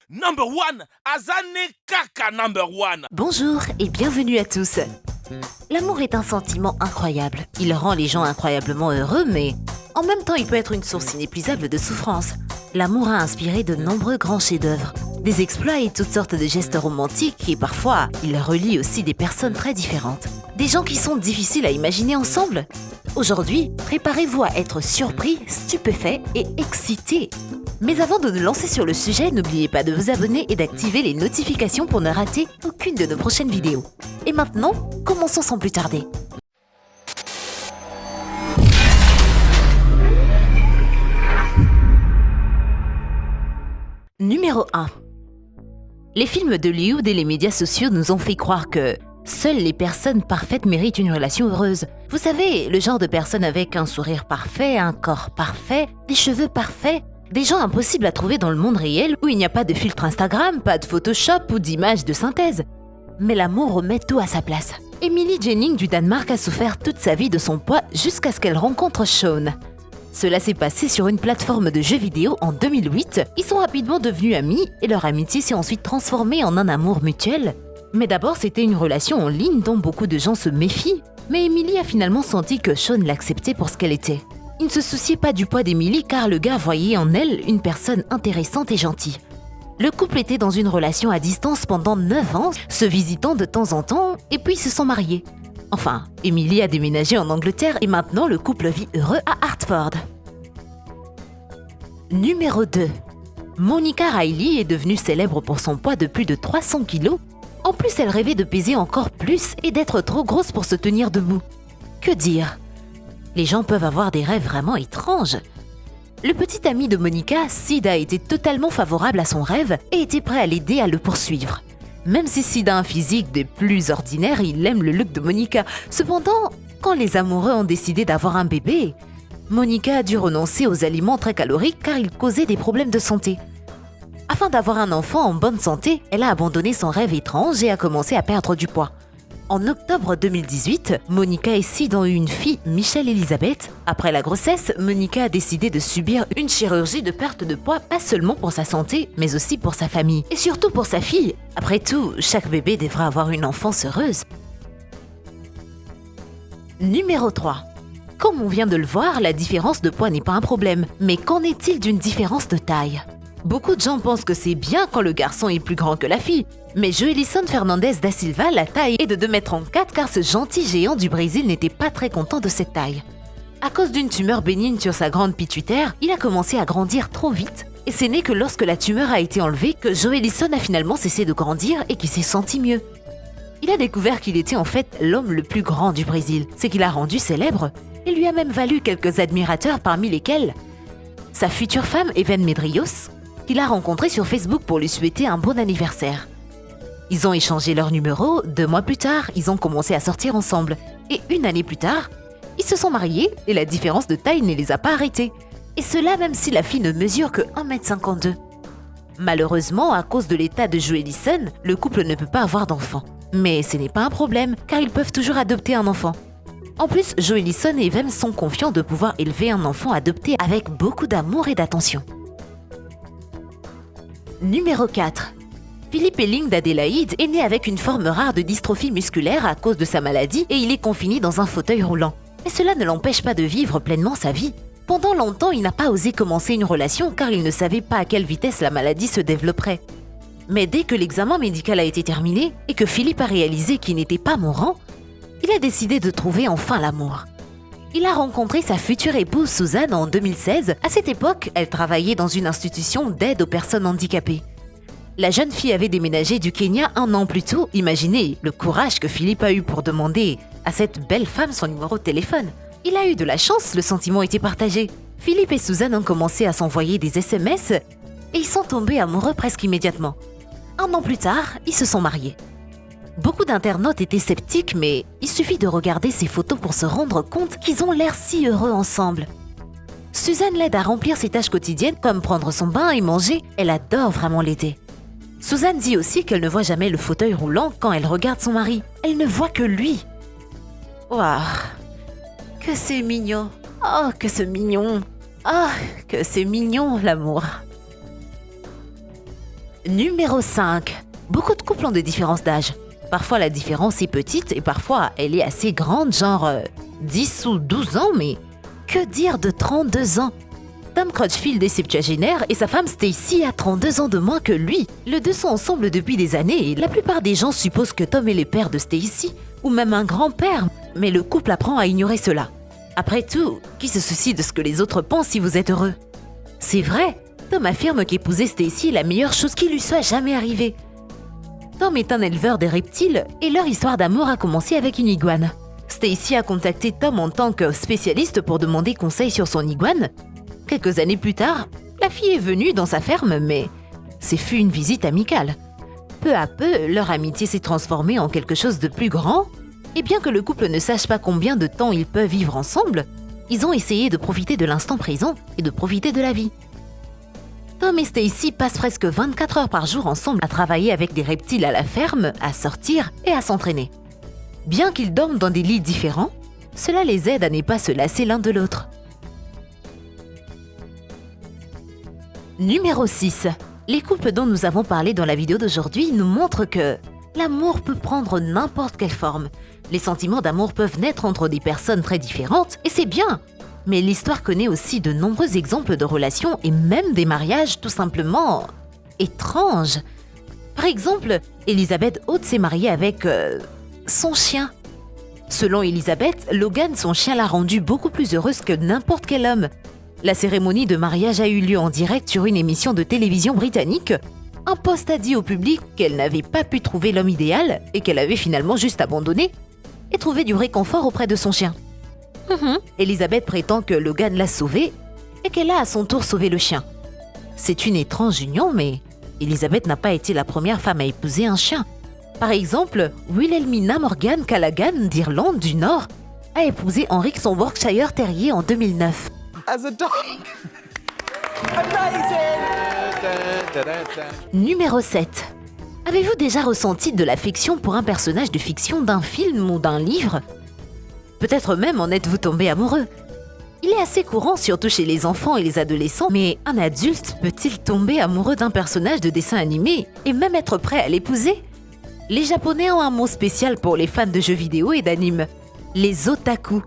Number one, Azane Kaka number one. Bonjour et bienvenue à tous. L'amour est un sentiment incroyable. Il rend les gens incroyablement heureux, mais en même temps, il peut être une source inépuisable de souffrance. L'amour a inspiré de nombreux grands chefs-d'œuvre, des exploits et toutes sortes de gestes romantiques et parfois, il relie aussi des personnes très différentes. Des gens qui sont difficiles à imaginer ensemble. Aujourd'hui, préparez-vous à être surpris, stupéfait et excité. Mais avant de nous lancer sur le sujet, n'oubliez pas de vous abonner et d'activer les notifications pour ne rater aucune de nos prochaines vidéos. Et maintenant, commençons sans plus tarder. Numéro 1. Les films d'Hollywood et les médias sociaux nous ont fait croire que seules les personnes parfaites méritent une relation heureuse. Vous savez, le genre de personnes avec un sourire parfait, un corps parfait, des cheveux parfaits, des gens impossibles à trouver dans le monde réel où il n'y a pas de filtre Instagram, pas de Photoshop ou d'images de synthèse. Mais l'amour remet tout à sa place. Emily Jennings du Danemark a souffert toute sa vie de son poids jusqu'à ce qu'elle rencontre Sean. Cela s'est passé sur une plateforme de jeux vidéo en 2008. Ils sont rapidement devenus amis et leur amitié s'est ensuite transformée en un amour mutuel. Mais d'abord, c'était une relation en ligne dont beaucoup de gens se méfient. Mais Emily a finalement senti que Sean l'acceptait pour ce qu'elle était. Il ne se souciait pas du poids d'Emily car le gars voyait en elle une personne intéressante et gentille. Le couple était dans une relation à distance pendant 9 ans, se visitant de temps en temps, et puis ils se sont mariés. Enfin, Emily a déménagé en Angleterre et maintenant le couple vit heureux à Hartford. Numéro 2. Monica Riley est devenue célèbre pour son poids de plus de 300 kilos. En plus, elle rêvait de peser encore plus et d'être trop grosse pour se tenir debout. Que dire ? Les gens peuvent avoir des rêves vraiment étranges. Le petit ami de Monica, Sid, a été totalement favorable à son rêve et était prêt à l'aider à le poursuivre. Même si Sid a un physique des plus ordinaires, il aime le look de Monica. Cependant, quand les amoureux ont décidé d'avoir un bébé, Monica a dû renoncer aux aliments très caloriques car ils causaient des problèmes de santé. Afin d'avoir un enfant en bonne santé, elle a abandonné son rêve étrange et a commencé à perdre du poids. En octobre 2018, Monica et Sid ont eu une fille, Michelle Elizabeth. Après la grossesse, Monica a décidé de subir une chirurgie de perte de poids, pas seulement pour sa santé, mais aussi pour sa famille. Et surtout pour sa fille. Après tout, chaque bébé devra avoir une enfance heureuse. Numéro 3. Comme on vient de le voir, la différence de poids n'est pas un problème. Mais qu'en est-il d'une différence de taille ? Beaucoup de gens pensent que c'est bien quand le garçon est plus grand que la fille. Mais Joelison Fernandez da Silva, la taille est de 2,34 m car ce gentil géant du Brésil n'était pas très content de cette taille. À cause d'une tumeur bénigne sur sa grande pituitaire, il a commencé à grandir trop vite. Et ce n'est que lorsque la tumeur a été enlevée que Joelison a finalement cessé de grandir et qu'il s'est senti mieux. Il a découvert qu'il était en fait l'homme le plus grand du Brésil, ce qui l'a rendu célèbre et lui a même valu quelques admirateurs parmi lesquels sa future femme Even Medeiros, qu'il a rencontré sur Facebook pour lui souhaiter un bon anniversaire. Ils ont échangé leurs numéros, 2 mois plus tard, ils ont commencé à sortir ensemble. Et 1 année plus tard, ils se sont mariés et la différence de taille ne les a pas arrêtés. Et cela même si la fille ne mesure que 1,52 m. Malheureusement, à cause de l'état de Joelison, le couple ne peut pas avoir d'enfant. Mais ce n'est pas un problème, car ils peuvent toujours adopter un enfant. En plus, Joelison et Evan sont confiants de pouvoir élever un enfant adopté avec beaucoup d'amour et d'attention. Numéro 4. Philippe Elling d'Adélaïde est né avec une forme rare de dystrophie musculaire à cause de sa maladie et il est confiné dans un fauteuil roulant. Mais cela ne l'empêche pas de vivre pleinement sa vie. Pendant longtemps, il n'a pas osé commencer une relation car il ne savait pas à quelle vitesse la maladie se développerait. Mais dès que l'examen médical a été terminé et que Philippe a réalisé qu'il n'était pas mourant, il a décidé de trouver enfin l'amour. Il a rencontré sa future épouse Suzanne en 2016. À cette époque, elle travaillait dans une institution d'aide aux personnes handicapées. La jeune fille avait déménagé du Kenya 1 an plus tôt. Imaginez le courage que Philippe a eu pour demander à cette belle femme son numéro de téléphone. Il a eu de la chance, le sentiment était partagé. Philippe et Suzanne ont commencé à s'envoyer des SMS et ils sont tombés amoureux presque immédiatement. 1 an plus tard, ils se sont mariés. Beaucoup d'internautes étaient sceptiques, mais il suffit de regarder ces photos pour se rendre compte qu'ils ont l'air si heureux ensemble. Suzanne l'aide à remplir ses tâches quotidiennes comme prendre son bain et manger. Elle adore vraiment l'aider. Suzanne dit aussi qu'elle ne voit jamais le fauteuil roulant quand elle regarde son mari. Elle ne voit que lui. Waouh, que c'est mignon. Oh, que c'est mignon. Ah, que c'est mignon l'amour. Numéro 5. Beaucoup de couples ont des différences d'âge. Parfois la différence est petite et parfois elle est assez grande, genre 10 ou 12 ans, mais que dire de 32 ans? Tom Crutchfield est septuagénaire et sa femme Stacy a 32 ans de moins que lui. Les deux sont ensemble depuis des années et la plupart des gens supposent que Tom est le père de Stacy ou même un grand-père, mais le couple apprend à ignorer cela. Après tout, qui se soucie de ce que les autres pensent si vous êtes heureux? C'est vrai, Tom affirme qu'épouser Stacy est la meilleure chose qui lui soit jamais arrivée. Tom est un éleveur de reptiles et leur histoire d'amour a commencé avec une iguane. Stacy a contacté Tom en tant que spécialiste pour demander conseil sur son iguane. Quelques années plus tard, la fille est venue dans sa ferme, mais ce fut une visite amicale. Peu à peu, leur amitié s'est transformée en quelque chose de plus grand, et bien que le couple ne sache pas combien de temps ils peuvent vivre ensemble, ils ont essayé de profiter de l'instant présent et de profiter de la vie. Tom et Stacy passent presque 24 heures par jour ensemble à travailler avec des reptiles à la ferme, à sortir et à s'entraîner. Bien qu'ils dorment dans des lits différents, cela les aide à ne pas se lasser l'un de l'autre. Numéro 6. Les couples dont nous avons parlé dans la vidéo d'aujourd'hui nous montrent que l'amour peut prendre n'importe quelle forme. Les sentiments d'amour peuvent naître entre des personnes très différentes, et c'est bien. Mais l'histoire connaît aussi de nombreux exemples de relations et même des mariages tout simplement étranges. Par exemple, Elizabeth Holt s'est mariée avec son chien. Selon Elizabeth, Logan, son chien, l'a rendue beaucoup plus heureuse que n'importe quel homme. La cérémonie de mariage a eu lieu en direct sur une émission de télévision britannique. Un poste a dit au public qu'elle n'avait pas pu trouver l'homme idéal et qu'elle avait finalement juste abandonné et trouvé du réconfort auprès de son chien. Elizabeth prétend que Logan l'a sauvée et qu'elle a à son tour sauvé le chien. C'est une étrange union, mais Elizabeth n'a pas été la première femme à épouser un chien. Par exemple, Wilhelmina Morgan Callaghan d'Irlande du Nord a épousé Henrik son Yorkshire Terrier en 2009. As a dog. Amazing! Numéro 7. Avez-vous déjà ressenti de l'affection pour un personnage de fiction d'un film ou d'un livre? Peut-être même en êtes-vous tombé amoureux. Il est assez courant, surtout chez les enfants et les adolescents, mais un adulte peut-il tomber amoureux d'un personnage de dessin animé et même être prêt à l'épouser? Les Japonais ont un mot spécial pour les fans de jeux vidéo et d'anime, les otaku.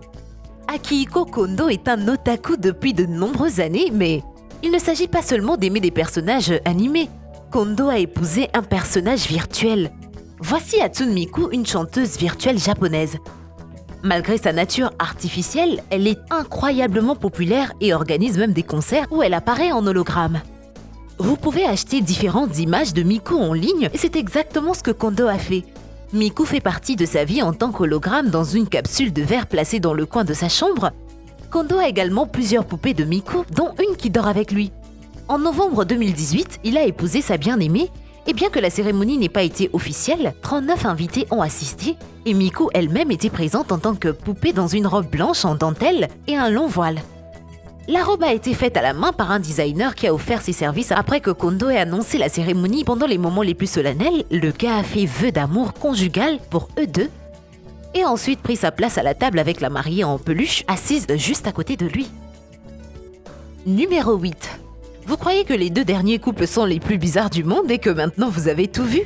Akihiko Kondo est un otaku depuis de nombreuses années, mais il ne s'agit pas seulement d'aimer des personnages animés. Kondo a épousé un personnage virtuel. Voici Hatsune Miku, une chanteuse virtuelle japonaise. Malgré sa nature artificielle, elle est incroyablement populaire et organise même des concerts où elle apparaît en hologramme. Vous pouvez acheter différentes images de Miku en ligne et c'est exactement ce que Kondo a fait. Miku fait partie de sa vie en tant qu'hologramme dans une capsule de verre placée dans le coin de sa chambre. Kondo a également plusieurs poupées de Miku, dont une qui dort avec lui. En novembre 2018, il a épousé sa bien-aimée, et bien que la cérémonie n'ait pas été officielle, 39 invités ont assisté, et Miku elle-même était présente en tant que poupée dans une robe blanche en dentelle et un long voile. La robe a été faite à la main par un designer qui a offert ses services après que Kondo ait annoncé la cérémonie. Pendant les moments les plus solennels, le gars a fait vœu d'amour conjugal pour eux deux et a ensuite pris sa place à la table avec la mariée en peluche assise juste à côté de lui. Numéro 8. Vous croyez que les deux derniers couples sont les plus bizarres du monde et que maintenant vous avez tout vu?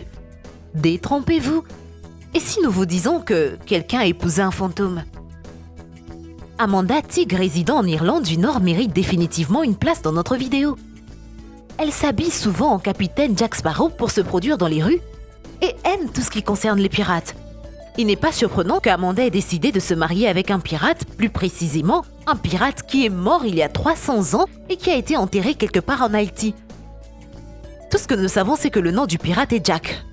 Détrompez-vous. Et si nous vous disons que quelqu'un a épousé un fantôme? Amanda Tigg, résidant en Irlande du Nord, mérite définitivement une place dans notre vidéo. Elle s'habille souvent en capitaine Jack Sparrow pour se produire dans les rues et aime tout ce qui concerne les pirates. Il n'est pas surprenant qu'Amanda ait décidé de se marier avec un pirate, plus précisément un pirate qui est mort il y a 300 ans et qui a été enterré quelque part en Haïti. Tout ce que nous savons, c'est que le nom du pirate est Jack.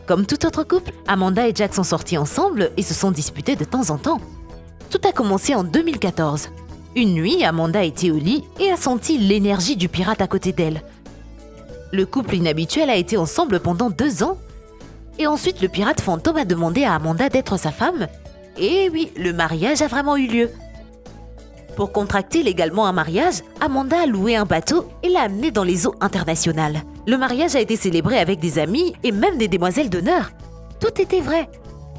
Comme tout autre couple, Amanda et Jack sont sortis ensemble et se sont disputés de temps en temps. Tout a commencé en 2014. Une nuit, Amanda était au lit et a senti l'énergie du pirate à côté d'elle. Le couple inhabituel a été ensemble pendant 2 ans. Et ensuite, le pirate fantôme a demandé à Amanda d'être sa femme. Et oui, le mariage a vraiment eu lieu. Pour contracter légalement un mariage, Amanda a loué un bateau et l'a amené dans les eaux internationales. Le mariage a été célébré avec des amis et même des demoiselles d'honneur. Tout était vrai.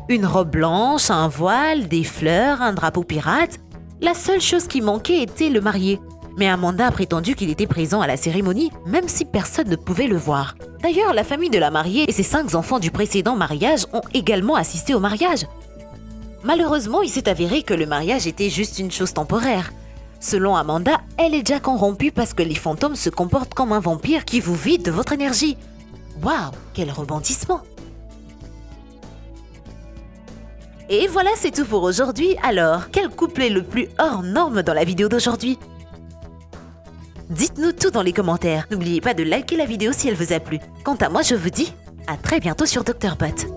Une robe blanche, un voile, des fleurs, un drapeau pirate. La seule chose qui manquait était le marié. Mais Amanda a prétendu qu'il était présent à la cérémonie, même si personne ne pouvait le voir. D'ailleurs, la famille de la mariée et ses 5 enfants du précédent mariage ont également assisté au mariage. Malheureusement, il s'est avéré que le mariage était juste une chose temporaire. Selon Amanda, elle est déjà corrompue parce que les fantômes se comportent comme un vampire qui vous vide de votre énergie. Waouh, quel rebondissement! Et voilà, c'est tout pour aujourd'hui. Alors, quel couple est le plus hors norme dans la vidéo d'aujourd'hui? Dites-nous tout dans les commentaires. N'oubliez pas de liker la vidéo si elle vous a plu. Quant à moi, je vous dis à très bientôt sur Dr Pot.